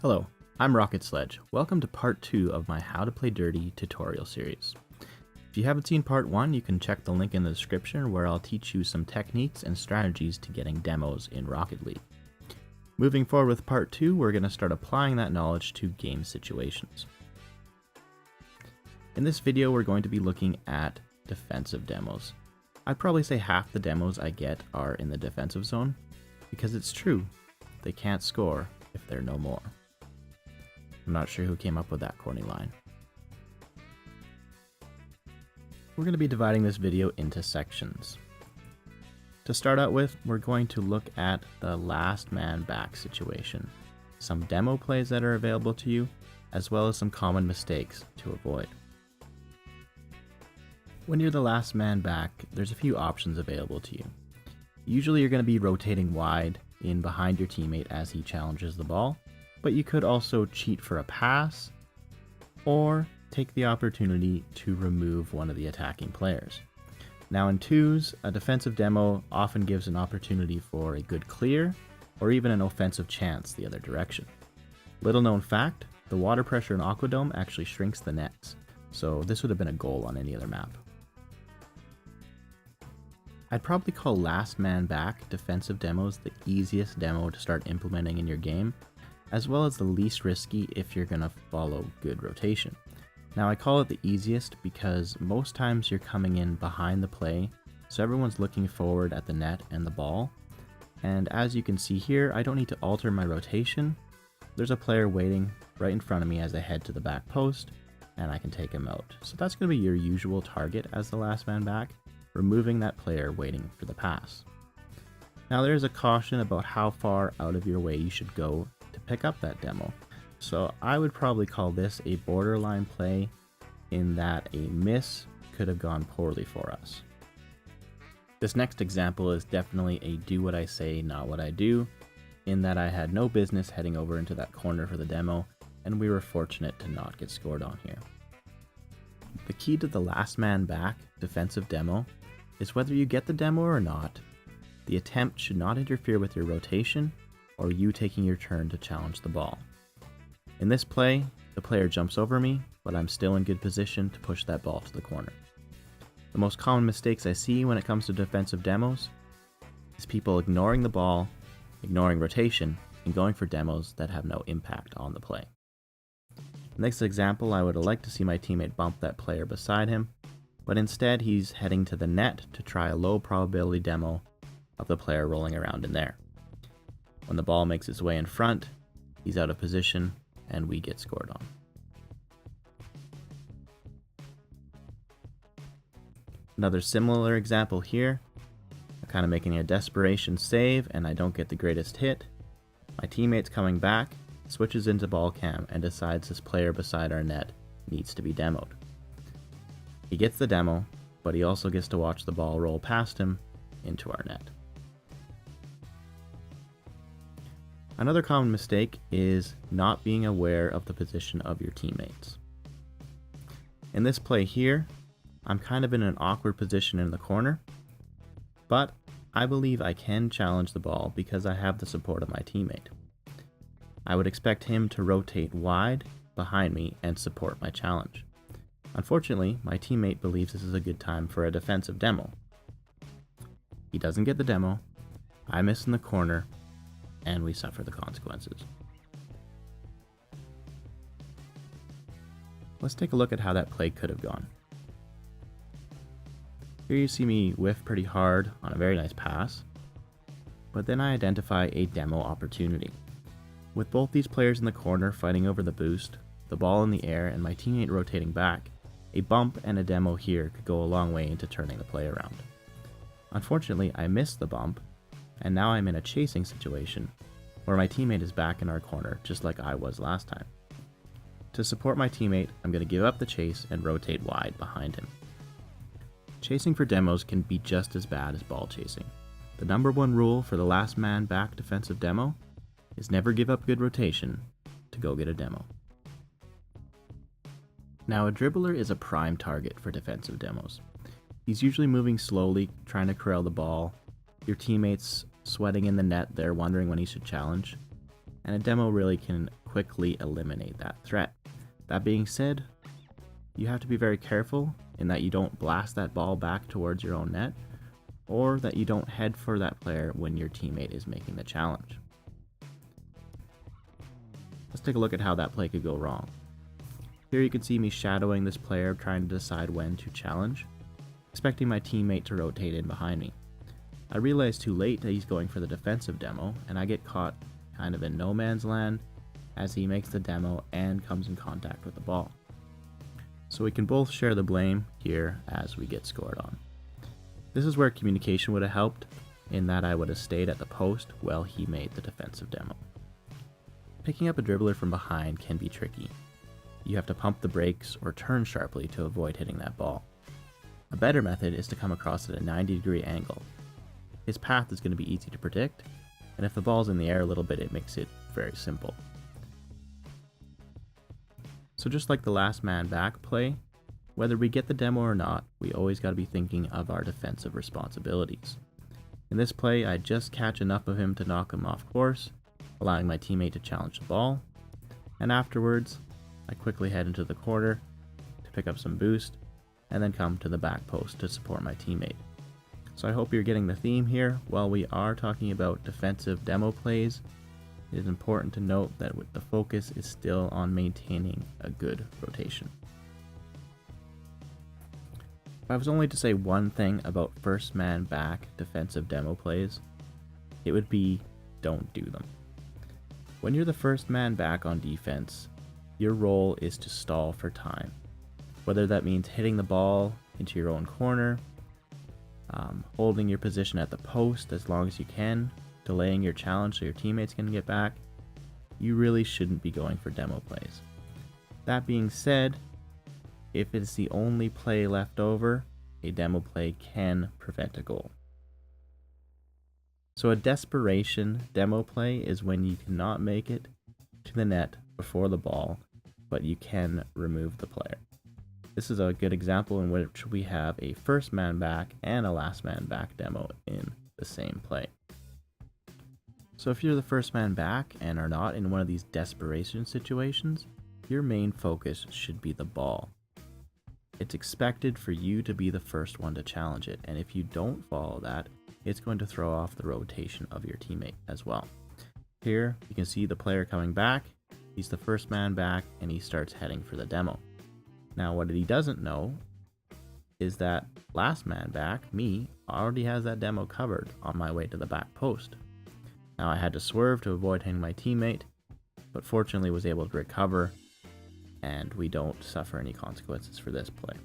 Hello, I'm Rocket Sledge. Welcome to part 2 of my How to Play Dirty tutorial series. If you haven't seen part 1, you can check the link in the description where I'll teach you some techniques and strategies to getting demos in Rocket League. Moving forward with part 2, we're going to start applying that knowledge to game situations. In this video, we're going to be looking at defensive demos. I'd probably say half the demos I get are in the defensive zone, because it's true, they can't score if they're no more. I'm not sure who came up with that corny line. We're going to be dividing this video into sections. To start out with, we're going to look at the last man back situation, some demo plays that are available to you, as well as some common mistakes to avoid. When you're the last man back, there's a few options available to you. Usually you're going to be rotating wide in behind your teammate as he challenges the ball, but you could also cheat for a pass or take the opportunity to remove one of the attacking players. Now in twos, a defensive demo often gives an opportunity for a good clear or even an offensive chance the other direction. Little known fact, the water pressure in Aquadome actually shrinks the nets, so this would have been a goal on any other map. I'd probably call last man back defensive demos the easiest demo to start implementing in your game, as well as the least risky if you're going to follow good rotation. Now I call it the easiest because most times you're coming in behind the play, so everyone's looking forward at the net and the ball. And as you can see here, I don't need to alter my rotation. There's a player waiting right in front of me as I head to the back post, and I can take him out. So that's going to be your usual target as the last man back, removing that player waiting for the pass. Now there's a caution about how far out of your way you should go to pick up that demo. So I would probably call this a borderline play in that a miss could have gone poorly for us. This next example is definitely a do what I say, not what I do, in that I had no business heading over into that corner for the demo, and we were fortunate to not get scored on here. The key to the last man back defensive demo is whether you get the demo or not, the attempt should not interfere with your rotation or you taking your turn to challenge the ball. In this play, the player jumps over me, but I'm still in good position to push that ball to the corner. The most common mistakes I see when it comes to defensive demos is people ignoring the ball, ignoring rotation, and going for demos that have no impact on the play. Next example, I would like to see my teammate bump that player beside him, but instead he's heading to the net to try a low probability demo of the player rolling around in there. When the ball makes its way in front, he's out of position and we get scored on. Another similar example here, I'm kind of making a desperation save and I don't get the greatest hit. My teammate's coming back, switches into ball cam and decides this player beside our net needs to be demoed. He gets the demo, but he also gets to watch the ball roll past him into our net. Another common mistake is not being aware of the position of your teammates. In this play here, I'm kind of in an awkward position in the corner, but I believe I can challenge the ball because I have the support of my teammate. I would expect him to rotate wide behind me and support my challenge. Unfortunately, my teammate believes this is a good time for a defensive demo. He doesn't get the demo, I miss in the corner, and we suffer the consequences. Let's take a look at how that play could have gone. Here you see me whiff pretty hard on a very nice pass, but then I identify a demo opportunity. With both these players in the corner fighting over the boost, the ball in the air, and my teammate rotating back, a bump and a demo here could go a long way into turning the play around. Unfortunately, I missed the bump, and now I'm in a chasing situation where my teammate is back in our corner just like I was last time. To support my teammate, I'm going to give up the chase and rotate wide behind him. Chasing for demos can be just as bad as ball chasing. The number one rule for the last man back defensive demo is never give up good rotation to go get a demo. Now a dribbler is a prime target for defensive demos. He's usually moving slowly, trying to corral the ball. Your teammate's sweating in the net there, wondering when he should challenge. And a demo really can quickly eliminate that threat. That being said, you have to be very careful in that you don't blast that ball back towards your own net, or that you don't head for that player when your teammate is making the challenge. Let's take a look at how that play could go wrong. Here you can see me shadowing this player trying to decide when to challenge, expecting my teammate to rotate in behind me. I realize too late that he's going for the defensive demo, and I get caught kind of in no man's land as he makes the demo and comes in contact with the ball. So we can both share the blame here as we get scored on. This is where communication would have helped, in that I would have stayed at the post while he made the defensive demo. Picking up a dribbler from behind can be tricky. You have to pump the brakes or turn sharply to avoid hitting that ball. A better method is to come across at a 90-degree angle. His path is going to be easy to predict, and if the ball's in the air a little bit, it makes it very simple. So just like the last man back play, whether we get the demo or not, we always got to be thinking of our defensive responsibilities. In this play, I just catch enough of him to knock him off course, allowing my teammate to challenge the ball, and afterwards, I quickly head into the corner to pick up some boost, and then come to the back post to support my teammate. So I hope you're getting the theme here. While we are talking about defensive demo plays, it is important to note that the focus is still on maintaining a good rotation. If I was only to say one thing about first man back defensive demo plays, it would be don't do them. When you're the first man back on defense, your role is to stall for time. Whether that means hitting the ball into your own corner, holding your position at the post as long as you can, delaying your challenge so your teammates can get back, you really shouldn't be going for demo plays. That being said, if it's the only play left over, a demo play can prevent a goal. So a desperation demo play is when you cannot make it to the net before the ball, but you can remove the player. This is a good example in which we have a first man back and a last man back demo in the same play. So if you're the first man back and are not in one of these desperation situations, your main focus should be the ball. It's expected for you to be the first one to challenge it, and if you don't follow that, it's going to throw off the rotation of your teammate as well. Here you can see the player coming back, he's the first man back, and he starts heading for the demo. Now what he doesn't know is that last man back, me, already has that demo covered on my way to the back post. Now I had to swerve to avoid hitting my teammate, but fortunately was able to recover, and we don't suffer any consequences for this play.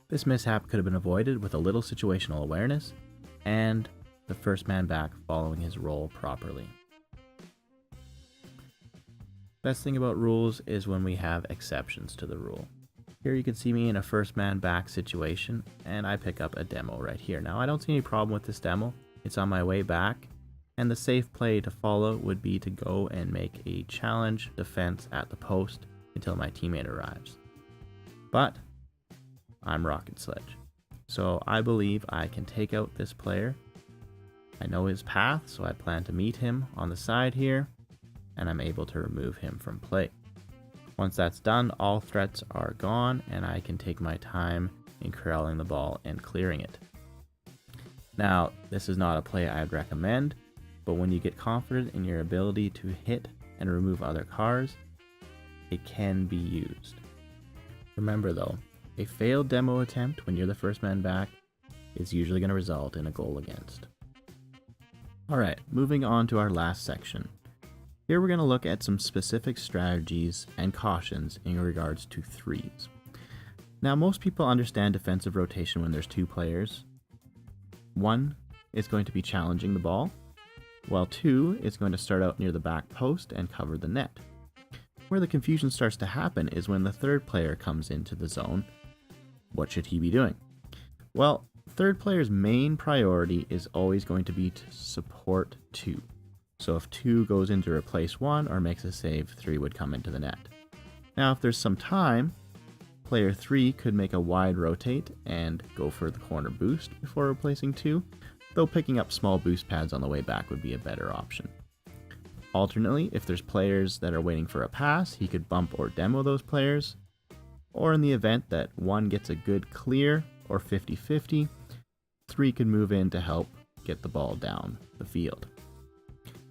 This mishap could have been avoided with a little situational awareness and the first man back following his role properly. Best thing about rules is when we have exceptions to the rule. Here you can see me in a first man back situation, and I pick up a demo right here. Now I don't see any problem with this demo. It's on my way back, and the safe play to follow would be to go and make a challenge defense at the post until my teammate arrives. But I'm Rocket Sledge, so I believe I can take out this player. I know his path, so I plan to meet him on the side here, and I'm able to remove him from play. Once that's done, all threats are gone, and I can take my time in corralling the ball and clearing it. Now, this is not a play I'd recommend, but when you get confident in your ability to hit and remove other cars, it can be used. Remember though, a failed demo attempt when you're the first man back is usually going to result in a goal against. Alright, moving on to our last section. Here we're going to look at some specific strategies and cautions in regards to threes. Now most people understand defensive rotation when there's two players. One is going to be challenging the ball, while two is going to start out near the back post and cover the net. Where the confusion starts to happen is when the third player comes into the zone. What should he be doing? Well, third player's main priority is always going to be to support two. So if 2 goes in to replace 1 or makes a save, 3 would come into the net. Now if there's some time, player 3 could make a wide rotate and go for the corner boost before replacing 2, though picking up small boost pads on the way back would be a better option. Alternately, if there's players that are waiting for a pass, he could bump or demo those players. Or in the event that one gets a good clear or 50-50, 3 could move in to help get the ball down the field.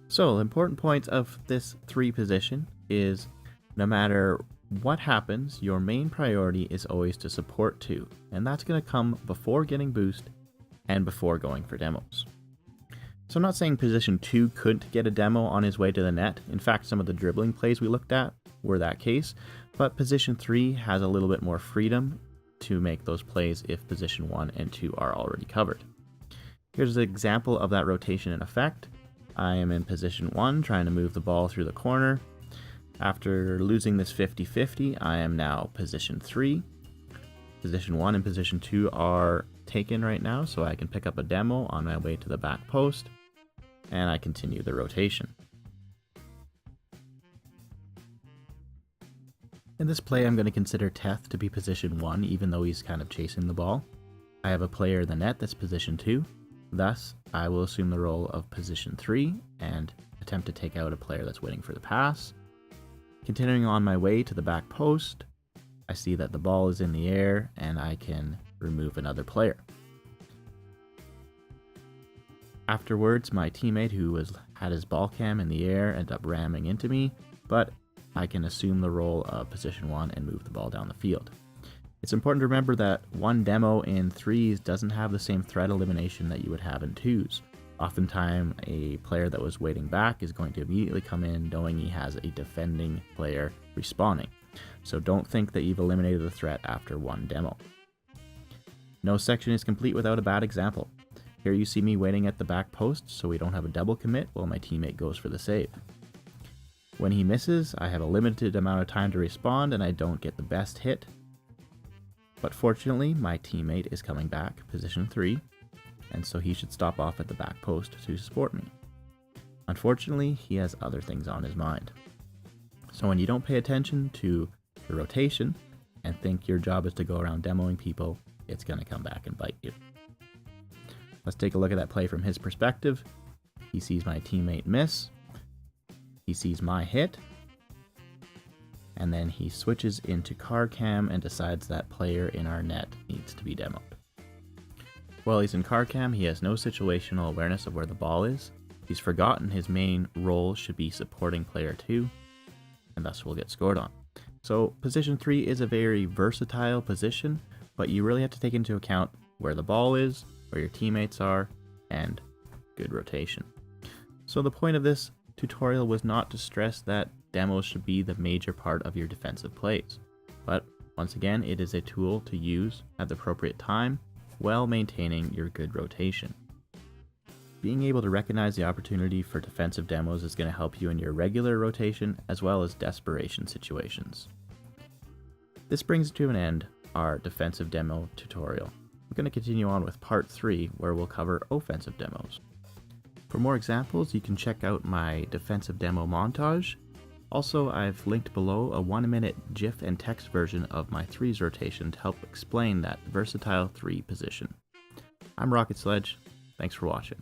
So the important point of this 3 position is no matter what happens, your main priority is always to support 2, and that's going to come before getting boost and before going for demos. So I'm not saying position 2 couldn't get a demo on his way to the net. In fact, some of the dribbling plays we looked at were that case, but position 3 has a little bit more freedom to make those plays if position 1 and 2 are already covered. Here's an example of that rotation in effect. I am in position 1 trying to move the ball through the corner. After losing this 50-50, I am now position 3. Position 1 and position 2 are taken right now, so I can pick up a demo on my way to the back post, and I continue the rotation. In this play, I'm going to consider Teth to be position 1, even though he's kind of chasing the ball. I have a player in the net that's position 2, thus I will assume the role of position 3 and attempt to take out a player that's waiting for the pass. Continuing on my way to the back post, I see that the ball is in the air and I can remove another player. Afterwards, my teammate who had his ball cam in the air ended up ramming into me, but I can assume the role of position 1 and move the ball down the field. It's important to remember that one demo in 3s doesn't have the same threat elimination that you would have in 2s. Oftentimes, a player that was waiting back is going to immediately come in knowing he has a defending player respawning. So don't think that you've eliminated the threat after one demo. No section is complete without a bad example. Here you see me waiting at the back post so we don't have a double commit while my teammate goes for the save. When he misses, I have a limited amount of time to respond and I don't get the best hit. But fortunately, my teammate is coming back, position 3, and so he should stop off at the back post to support me. Unfortunately, he has other things on his mind. So when you don't pay attention to the rotation and think your job is to go around demoing people, it's going to come back and bite you. Let's take a look at that play from his perspective. He sees my teammate miss. He sees my hit. And then he switches into car cam and decides that player in our net needs to be demoed. While he's in car cam, he has no situational awareness of where the ball is. He's forgotten his main role should be supporting player 2, and thus will get scored on. So position 3 is a very versatile position, but you really have to take into account where the ball is, where your teammates are, and good rotation. So the point of this tutorial was not to stress that demos should be the major part of your defensive plays, but once again, it is a tool to use at the appropriate time while maintaining your good rotation. Being able to recognize the opportunity for defensive demos is going to help you in your regular rotation as well as desperation situations. This brings to an end our defensive demo tutorial. We're going to continue on with part 3 where we'll cover offensive demos. For more examples, you can check out my defensive demo montage. Also, I've linked below a 1-minute GIF and text version of my 3s rotation to help explain that versatile 3 position. I'm Rocket Sledge. Thanks for watching.